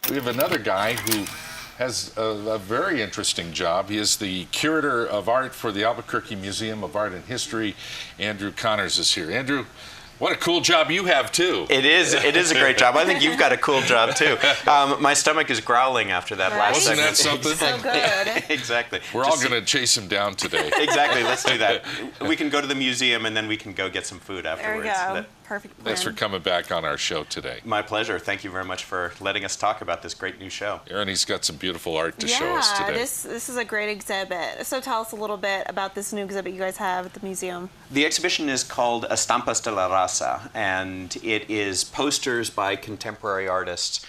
We have another guy who has a very interesting job. He is the Curator of Art for the Albuquerque Museum of Art and History. Andrew Connors is here. Andrew, what a cool job you have, too. It is a great job. I think you've got a cool job, too. My stomach is growling after that last Wasn't segment. that something? So good. Exactly. We're all going to chase him down today. Exactly. Let's do that. We can go to the museum, and then we can go get some food afterwards. There we go. Perfect plan. Thanks for coming back on our show today. My pleasure. Thank you very much for letting us talk about this great new show. Aaron, he's got some beautiful art to show us today. This is a great exhibit. So tell us a little bit about this new exhibit you guys have at the museum. The exhibition is called Estampas de la Raza, and it is posters by contemporary artists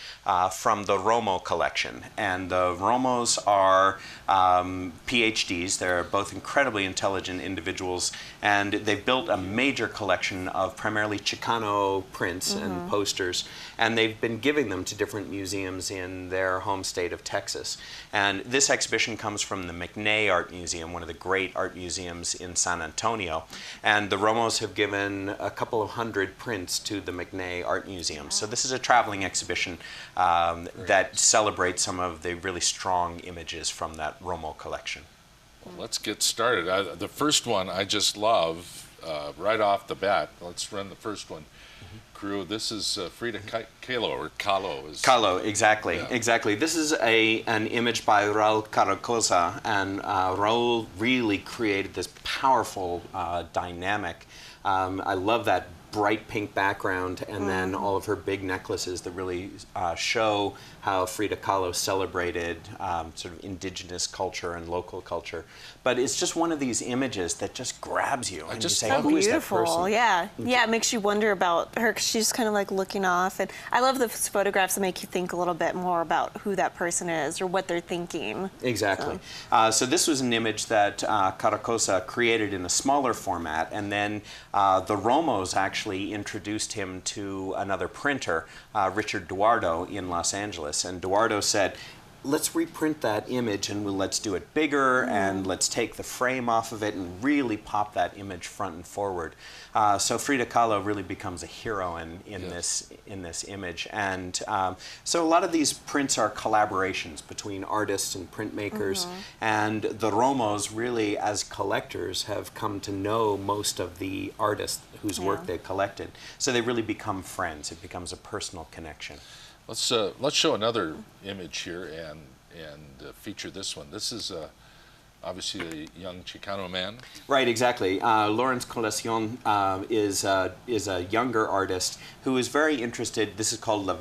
from the Romo collection. And the Romos are PhDs. They're both incredibly intelligent individuals, and they've built a major collection of primarily Chicano prints and posters, and they've been giving them to different museums in their home state of Texas. And this exhibition comes from the McNay Art Museum, one of the great art museums in San Antonio. And the Romos have given a couple of hundred prints to the McNay Art Museum. So this is a traveling exhibition that celebrates some of the really strong images from that Romo collection. Well, let's get started. The first one I just love right off the bat. Let's run the first one. Crew, this is Frida Kahlo, or Kahlo. Kahlo, exactly, Yeah. exactly. This is an image by Raul Caracosa, and Raul really created this powerful dynamic. I love that bright pink background, and then all of her big necklaces that really show how Frida Kahlo celebrated sort of indigenous culture and local culture. But it's just one of these images that just grabs you. And just you say, love who is that Beautiful, person? yeah. Yeah, it makes you wonder about her, 'cause she's kind of like looking off. And I love the photographs that make you think a little bit more about who that person is or what they're thinking. Exactly. So this was an image that Caracosa created in a smaller format, and then the Romos actually introduced him to another printer, Richard Duardo, in Los Angeles. And Duardo said, let's reprint that image, and let's do it bigger, and let's take the frame off of it and really pop that image front and forward. So Frida Kahlo really becomes a hero in this image. And so a lot of these prints are collaborations between artists and printmakers, and the Romos really, as collectors, have come to know most of the artists whose work they've collected. So they really become friends. It becomes a personal connection. Let's show another image here and feature this one. This is obviously a young Chicano man. Right, exactly. Lawrence Coleccion is a younger artist who is very interested. This is called or El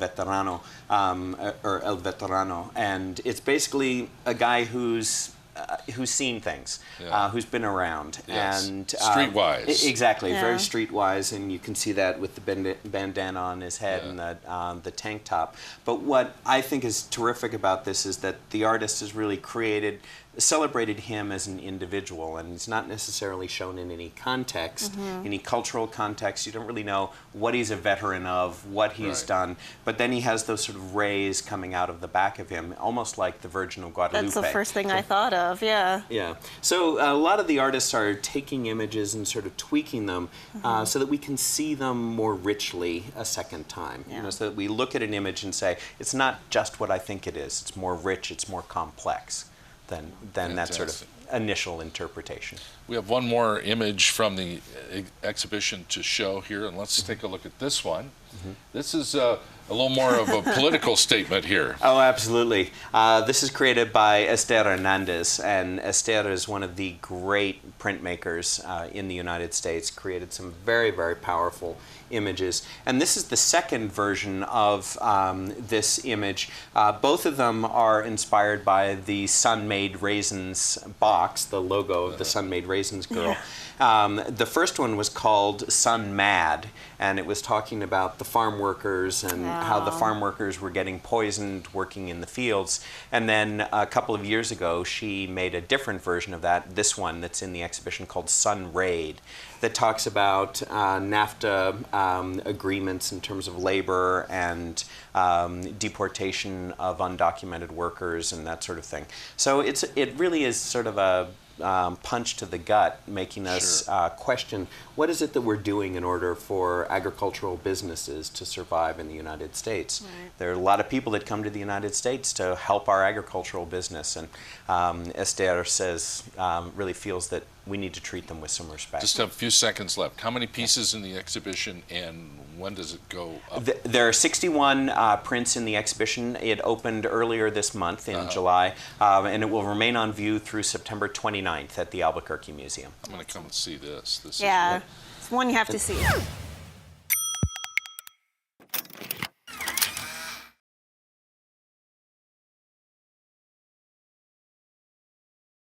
Veterano, and it's basically a guy who's seen things, who's been around, and streetwise. Exactly, very streetwise, and you can see that with the bandana on his head and the tank top. But what I think is terrific about this is that the artist has really celebrated him as an individual, and it's not necessarily shown in any context, any cultural context. You don't really know what he's a veteran of, what he's done, but then he has those sort of rays coming out of the back of him, almost like the Virgin of Guadalupe. That's the first thing I thought of, yeah. Yeah. So a lot of the artists are taking images and sort of tweaking them so that we can see them more richly a second time. You know, so that we look at an image and say, it's not just what I think it is. It's more rich, it's more complex than that sort of initial interpretation. We have one more image from the exhibition to show here, and let's take a look at this one. This is a little more of a political statement here. Oh, absolutely. This is created by Esther Hernandez, and Esther is one of the great printmakers in the United States, created some very, very powerful images. And this is the second version of this image. Both of them are inspired by the Sun-Made Raisins box, the logo of the Sun-Made Raisins girl. The first one was called Sun Mad, and it was talking about the farm workers and how the farm workers were getting poisoned working in the fields. And then a couple of years ago, she made a different version of that, this one that's in the exhibition called Sun Raid, that talks about NAFTA agreements in terms of labor and deportation of undocumented workers and that sort of thing. So it really is sort of a punch to the gut, making us question what is it that we're doing in order for agricultural businesses to survive in the United States. Right. There are a lot of people that come to the United States to help our agricultural business, and Esther says, really feels that we need to treat them with some respect. Just have a few seconds left. How many pieces in the exhibition, and when does it go up? There are 61 prints in the exhibition. It opened earlier this month in July, and it will remain on view through September 29th at the Albuquerque Museum. I'm going to come and see this. This Yeah, is it's one you have to see.